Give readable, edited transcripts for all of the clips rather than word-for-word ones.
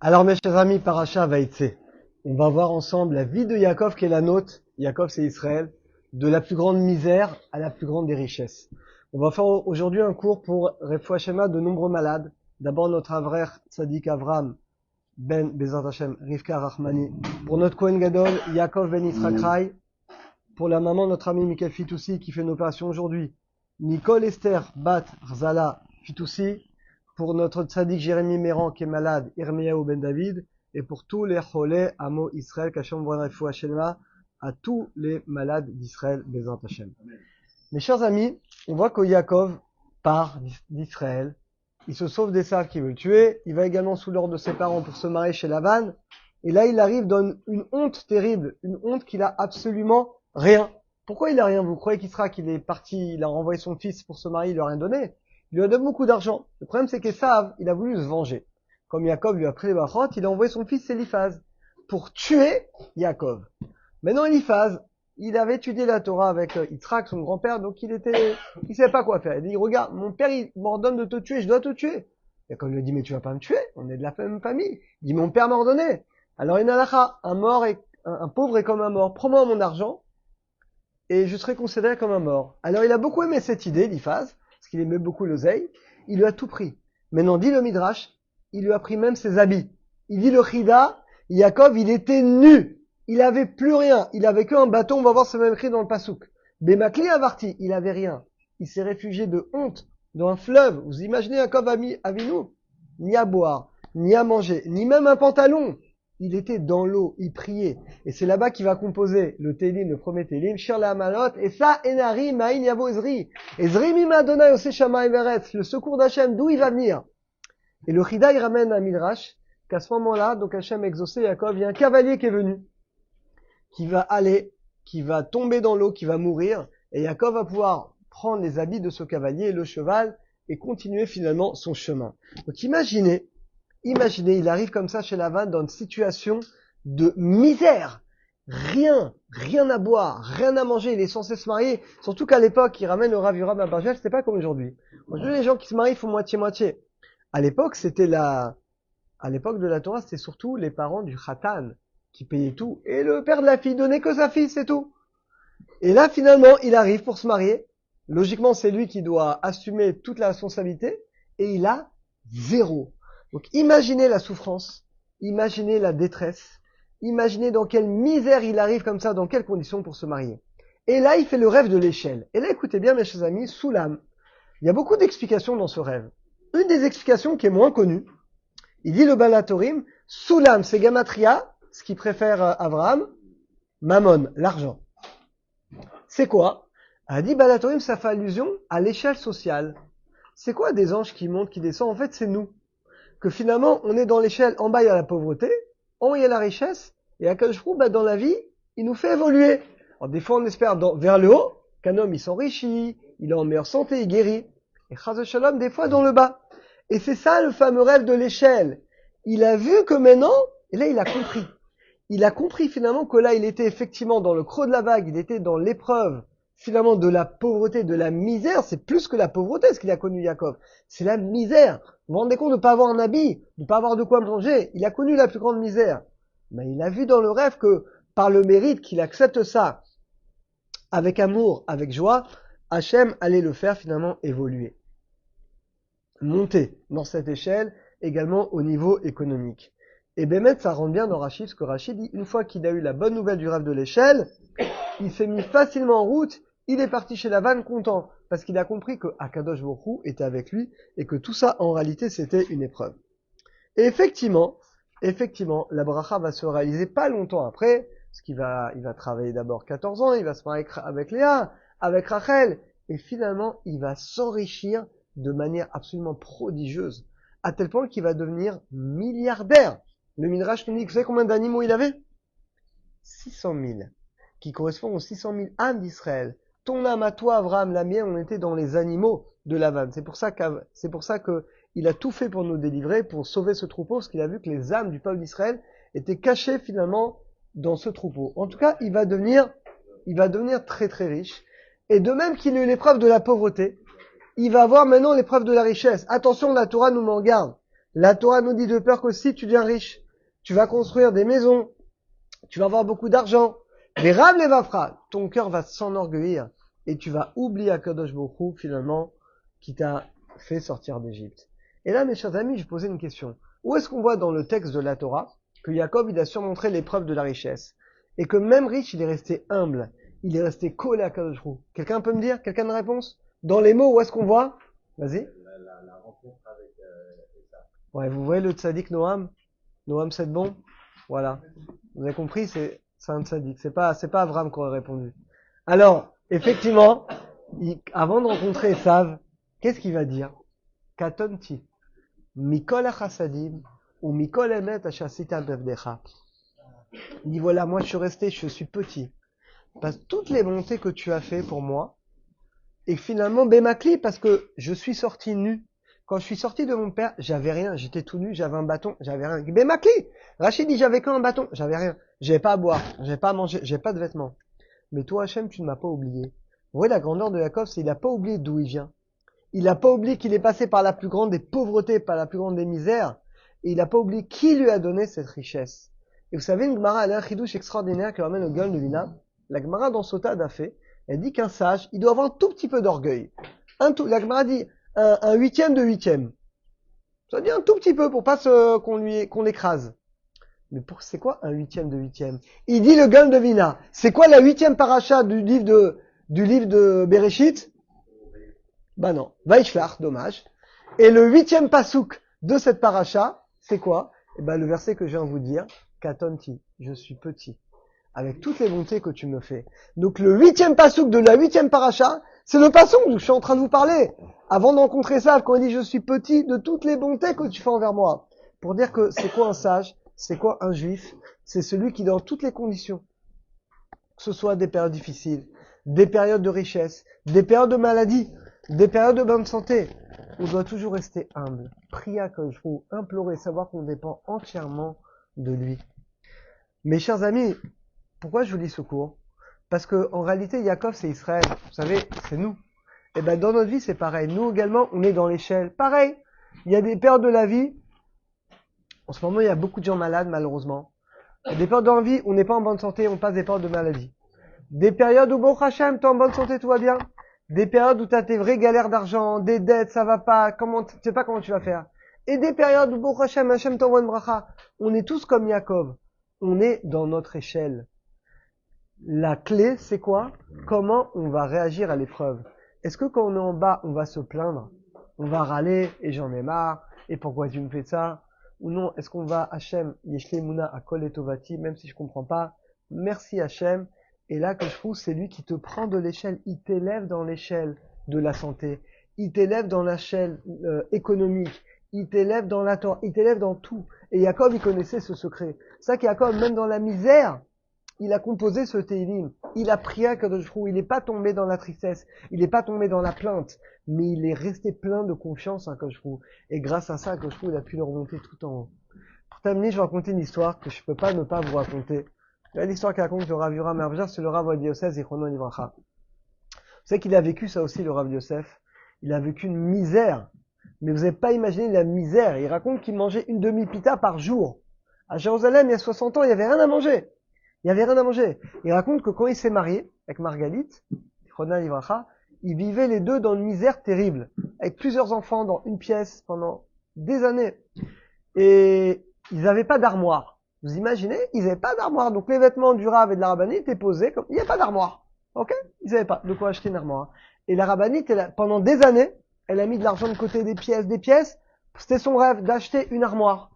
Alors mes chers amis, Paracha Vaïtse, on va voir ensemble la vie de Yaakov qui est la nôtre. Yaakov c'est Israël, de la plus grande misère à la plus grande des richesses. On va faire aujourd'hui un cours pour Refoua Shema de nombreux malades. D'abord notre Avrer Tzadik Avram Ben Bezrat Hashem Rivka Rachmani. Pour notre Kohen Gadol, Yaakov Ben Yitzhak Rai. Pour la maman, notre ami Michael Fitoussi qui fait une opération aujourd'hui. Nicole Esther Bat Rzala Fitoussi. Pour notre tzaddik Jérémy Méran qui est malade, Irmiyahu Ben David, et pour tous les cholés Amo Israël, Kachem Bon Refoua Shema, à tous les malades d'Israël, Bezrat Hashem. Mes chers amis, on voit que Yaakov part d'Israël, il se sauve des Saves qui veulent le tuer, il va également sous l'ordre de ses parents pour se marier chez Lavan, et là il arrive dans une honte terrible, une honte qu'il a absolument rien. Pourquoi il a rien? Vous croyez qu'il est parti, il a renvoyé son fils pour se marier, il lui a rien donné? Il lui a donné beaucoup d'argent. Le problème, c'est qu'Esav, il a voulu se venger. Comme Yaakov lui a pris les brachot, il a envoyé son fils Eliphaz pour tuer Yaakov. Maintenant, Eliphaz, il avait étudié la Torah avec Yitzhak, son grand-père, donc il savait pas quoi faire. Il dit, regarde, mon père, il m'ordonne de te tuer, je dois te tuer. Yaakov lui a dit, mais tu vas pas me tuer, on est de la même famille. Il dit, mon père m'a ordonné. Alors, une halakha, un pauvre est comme un mort. Prends-moi mon argent, et je serai considéré comme un mort. Alors, il a beaucoup aimé cette idée, Eliphaz, parce qu'il aimait beaucoup l'oseille, il lui a tout pris. Maintenant, dit le Midrash, il lui a pris même ses habits. Il dit le Chida, Yaakov, il était nu. Il avait plus rien. Il avait qu'un bâton, on va voir ce même écrit dans le Passouk. Bemakli avarti, il avait rien. Il s'est réfugié de honte dans un fleuve. Vous imaginez Yaakov Avinu? Ni à boire, ni à manger, ni même un pantalon. Il était dans l'eau, il priait. Et c'est là-bas qu'il va composer le Télim, le premier Télim, Shir la Amalot, et ça, Enari, Ma'in Yavo Ezri. Ezri Mima Adonai Ose Shamayim Veretz, le secours d'Hachem, d'où il va venir? Et le Chida, il ramène à Midrash, qu'à ce moment-là, donc Hachem a exaucé Yaakov, il y a un cavalier qui est venu, qui va aller, qui va tomber dans l'eau, qui va mourir, et Yaakov va pouvoir prendre les habits de ce cavalier et le cheval, et continuer finalement son chemin. Donc imaginez, il arrive comme ça chez Lavan dans une situation de misère. Rien à boire, rien à manger. Il est censé se marier. Surtout qu'à l'époque, il ramène le Rav Yoram à Barjel, c'était pas comme aujourd'hui. Aujourd'hui, les gens qui se marient font moitié-moitié. À l'époque, à l'époque de la Torah, c'était surtout les parents du Khatan qui payaient tout. Et le père de la fille donnait que sa fille, c'est tout. Et là, finalement, il arrive pour se marier. Logiquement, c'est lui qui doit assumer toute la responsabilité. Et il a zéro. Donc imaginez la souffrance, imaginez la détresse, imaginez dans quelle misère il arrive comme ça, dans quelles conditions pour se marier. Et là, il fait le rêve de l'échelle. Et là, écoutez bien mes chers amis, Soulam, il y a beaucoup d'explications dans ce rêve. Une des explications qui est moins connue, il dit le Balatorim, Soulam, c'est Gamatria, ce qui préfère Abraham, Mammon, l'argent. C'est quoi? A dit Balatorim, ça fait allusion à l'échelle sociale. C'est quoi des anges qui montent, qui descendent? En fait, c'est nous. Que finalement, on est dans l'échelle, en bas il y a la pauvreté, en haut il y a la richesse, et à Kadosh Baruch Hu, dans la vie, il nous fait évoluer. Alors des fois on espère vers le haut, qu'un homme il s'enrichit, il est en meilleure santé, il guérit. Et Chaz Shalom, des fois dans le bas. Et c'est ça le fameux rêve de l'échelle. Il a vu que maintenant, et là il a compris. Il a compris finalement que là il était effectivement dans le creux de la vague, il était dans l'épreuve finalement de la pauvreté, de la misère. C'est plus que la pauvreté ce qu'il a connu Yaakov. C'est la misère. Vous vous rendez compte de ne pas avoir un habit, de ne pas avoir de quoi manger? Il a connu la plus grande misère. Mais il a vu dans le rêve que, par le mérite qu'il accepte ça, avec amour, avec joie, Hachem allait le faire finalement évoluer. Monter dans cette échelle, également au niveau économique. Et Bémet, ça rentre bien dans Rachid, ce que Rachid dit, une fois qu'il a eu la bonne nouvelle du rêve de l'échelle, il s'est mis facilement en route, il est parti chez Lavan content, parce qu'il a compris que Akadosh Baruch Hu était avec lui, et que tout ça, en réalité, c'était une épreuve. Et effectivement, la bracha va se réaliser pas longtemps après, parce il va travailler d'abord 14 ans, il va se marier avec Léa, avec Rachel, et finalement, il va s'enrichir de manière absolument prodigieuse, à tel point qu'il va devenir milliardaire. Le Midrash nous dit, vous savez combien d'animaux il avait? 600 000, qui correspond aux 600 000 âmes d'Israël. Ton âme à toi, Abraham, la mienne, on était dans les animaux de Lavan. C'est pour ça que il a tout fait pour nous délivrer, pour sauver ce troupeau, parce qu'il a vu que les âmes du peuple d'Israël étaient cachées finalement dans ce troupeau. En tout cas, il va devenir très très riche. Et de même qu'il a eu l'épreuve de la pauvreté, il va avoir maintenant l'épreuve de la richesse. Attention, la Torah nous m'en garde. La Torah nous dit de peur que si tu deviens riche, tu vas construire des maisons, tu vas avoir beaucoup d'argent. Mais Rav Levafra, ton cœur va s'enorgueillir et tu vas oublier Akadosh Baruch Hu, finalement, qui t'a fait sortir d'Égypte. Et là, mes chers amis, je posais une question. Où est-ce qu'on voit dans le texte de la Torah que Jacob, il a surmontré l'épreuve de la richesse et que même riche, il est resté humble, il est resté collé à Akadosh Baruch Hu? Quelqu'un peut me dire? Quelqu'un a une réponse? Dans les mots, où est-ce qu'on voit? Vas-y. La rencontre avec Esav. Ouais, vous voyez le tzaddik Noam? Noam, c'est bon? Voilà. Vous avez compris, c'est un tzaddik. C'est pas Avram qui aurait répondu. Alors, effectivement, avant de rencontrer Esav, qu'est-ce qu'il va dire? Katonti. Mikol achasadim, ou mikol emet achasita bevdecha. Il dit voilà, moi je suis petit. Parce que toutes les bontés que tu as fait pour moi, et finalement, Bemakli, parce que je suis sorti nu. Quand je suis sorti de mon père, j'avais rien, j'étais tout nu, j'avais un bâton, j'avais rien. Bemakli! Rachid dit j'avais qu'un bâton, j'avais rien. J'avais pas à boire, j'avais pas à manger, j'avais pas de vêtements. Mais toi, Hachem, tu ne m'as pas oublié. Vous voyez la grandeur de Jacob, c'est qu'il n'a pas oublié d'où il vient. Il n'a pas oublié qu'il est passé par la plus grande des pauvretés, par la plus grande des misères. Et il n'a pas oublié qui lui a donné cette richesse. Et vous savez, une Gemara, elle a un chidouche extraordinaire qui ramène au Gaon de Vina. La Gemara dans Sota d'Afé, elle dit qu'un sage, il doit avoir un tout petit peu d'orgueil. La Gemara dit un huitième de huitième. Ça dit un tout petit peu pour pas qu'on l'écrase. Mais c'est quoi un huitième de huitième? Il dit le Gaon de Vina. C'est quoi la huitième paracha du livre de Bereshit? Bah non. Vaishlach, dommage. Et le huitième pasouk de cette paracha, c'est quoi? Eh ben, le verset que je viens de vous dire. Katonti. Je suis petit. Avec toutes les bontés que tu me fais. Donc le huitième pasouk de la huitième paracha, c'est le pasouk où je suis en train de vous parler. Avant de rencontrer Sav, quand il dit je suis petit de toutes les bontés que tu fais envers moi. Pour dire que c'est quoi un sage? C'est quoi un juif? C'est celui qui, dans toutes les conditions, que ce soit des périodes difficiles, des périodes de richesse, des périodes de maladie, des périodes de bonne santé, on doit toujours rester humble, prier à Akadosh Baruch Hu, implorer, savoir qu'on dépend entièrement de lui. Mes chers amis, pourquoi je vous lis ce cours? Parce que en réalité, Yaakov, c'est Israël. Vous savez, c'est nous. Et ben dans notre vie, c'est pareil. Nous également, on est dans l'échelle. Pareil. Il y a des périodes de la vie. En ce moment, il y a beaucoup de gens malades, malheureusement. Il y a des périodes dans la vie où on n'est pas en bonne santé, on passe des périodes de maladie. Des périodes où, bon Hachem, t'es en bonne santé, tout va bien. Des périodes où t'as tes vraies galères d'argent, des dettes, ça va pas, tu sais pas comment tu vas faire. Et des périodes où, bon Hachem, t'envoie une bracha. On est tous comme Yaakov. On est dans notre échelle. La clé, c'est quoi? Comment on va réagir à l'épreuve? Est-ce que quand on est en bas, on va se plaindre? On va râler, et j'en ai marre, et pourquoi tu me fais ça? Ou non, est-ce qu'on va, Hachem, Yeshle Mouna à Kol Etovati, même si je comprends pas, merci Hachem, et là que je trouve, c'est lui qui te prend de l'échelle, il t'élève dans l'échelle de la santé, il t'élève dans l'échelle économique, il t'élève dans la Torah, il t'élève dans tout. Et Jacob, il connaissait ce secret. C'est ça que Jacob, même dans la misère, il a composé ce Teilim. Il a prié à Kadosh Baruch Hu. Il n'est pas tombé dans la tristesse. Il n'est pas tombé dans la plainte. Mais il est resté plein de confiance à Kadosh Baruch Hu. Et grâce à ça, Kadosh Baruch Hu, il a pu le remonter tout en haut. Pour terminer, je vais raconter une histoire que je peux pas ne pas vous raconter. L'histoire qu'il raconte le Rav Yoram Mervjar, c'est le Rav Ovadia Yosef Zichrono Livracha. Vous savez qu'il a vécu ça aussi, le Rav Yosef. Il a vécu une misère. Mais vous n'avez pas imaginé la misère. Il raconte qu'il mangeait une demi-pita par jour. À Jérusalem, il y a 60 ans, il n'y avait rien à manger. Il n'y avait rien à manger. Il raconte que quand il s'est marié avec Margalite, ils vivaient les deux dans une misère terrible, avec plusieurs enfants dans une pièce pendant des années. Et ils n'avaient pas d'armoire. Vous imaginez? Ils n'avaient pas d'armoire. Donc les vêtements du Rav et de la Rabbanie étaient posés comme... Il n'y avait pas d'armoire. Ok? Ils n'avaient pas de quoi acheter une armoire. Et la Rabbanie, pendant des années, elle a mis de l'argent de côté des pièces. C'était son rêve d'acheter une armoire.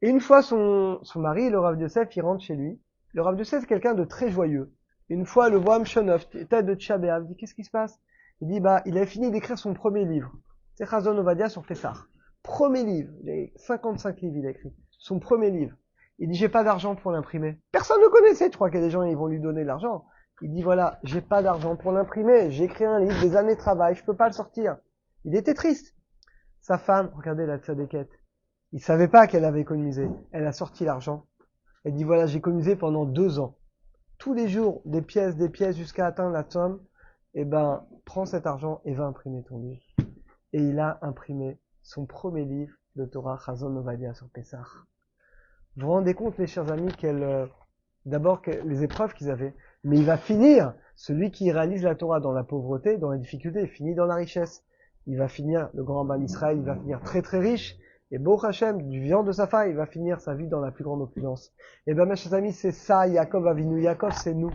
Et une fois son mari, le Rav Yosef, il rentre chez lui. Le Rav Yosef, c'est quelqu'un de très joyeux. Une fois, le Voham Shonov, tête de Tisha B'Av, dit, qu'est-ce qui se passe? Il dit, il avait fini d'écrire son premier livre. C'est Chazon Ovadia sur Pessah. Premier livre. Il a 55 livres, il a écrit. Son premier livre. Il dit, j'ai pas d'argent pour l'imprimer. Personne ne le connaissait. Je crois qu'il y a des gens, ils vont lui donner de l'argent. Il dit, voilà, j'ai pas d'argent pour l'imprimer. J'ai écrit un livre, des années de travail, je peux pas le sortir. Il était triste. Sa femme, regardez la tzadékette. Il savait pas qu'elle avait économisé. Elle a sorti l'argent. Elle dit, voilà, j'ai économisé pendant 2 ans. Tous les jours, des pièces, jusqu'à atteindre la somme. Prends cet argent et va imprimer ton livre. Et il a imprimé son premier livre. de Torah Chazon Ovadia sur Pessah. Vous vous rendez compte, mes chers amis, d'abord les épreuves qu'ils avaient, mais il va finir, celui qui réalise la Torah dans la pauvreté, dans la difficulté, il finit dans la richesse. Il va finir, le grand Ban Israël, il va finir très très riche, et Baruch Hashem, du vivant de sa faille, il va finir sa vie dans la plus grande opulence. Et ben, mes chers amis, c'est ça, Yaakov Avinu. Yaakov, c'est nous.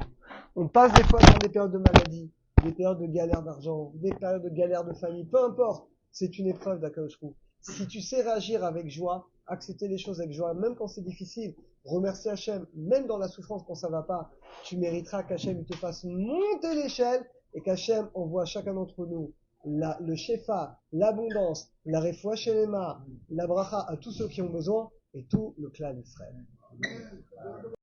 On passe des fois dans des périodes de maladie, des périodes de galère d'argent, des périodes de galère de famille, peu importe. C'est une épreuve d'Akadosh Hu. Si tu sais réagir avec joie, accepter les choses avec joie, même quand c'est difficile, remercier Hachem, même dans la souffrance quand ça va pas, tu mériteras qu'Hachem te fasse monter l'échelle et qu'Hachem envoie à chacun d'entre nous le shefa, l'abondance, la refoua shelema, la bracha à tous ceux qui ont besoin et tout le clan d'Israël.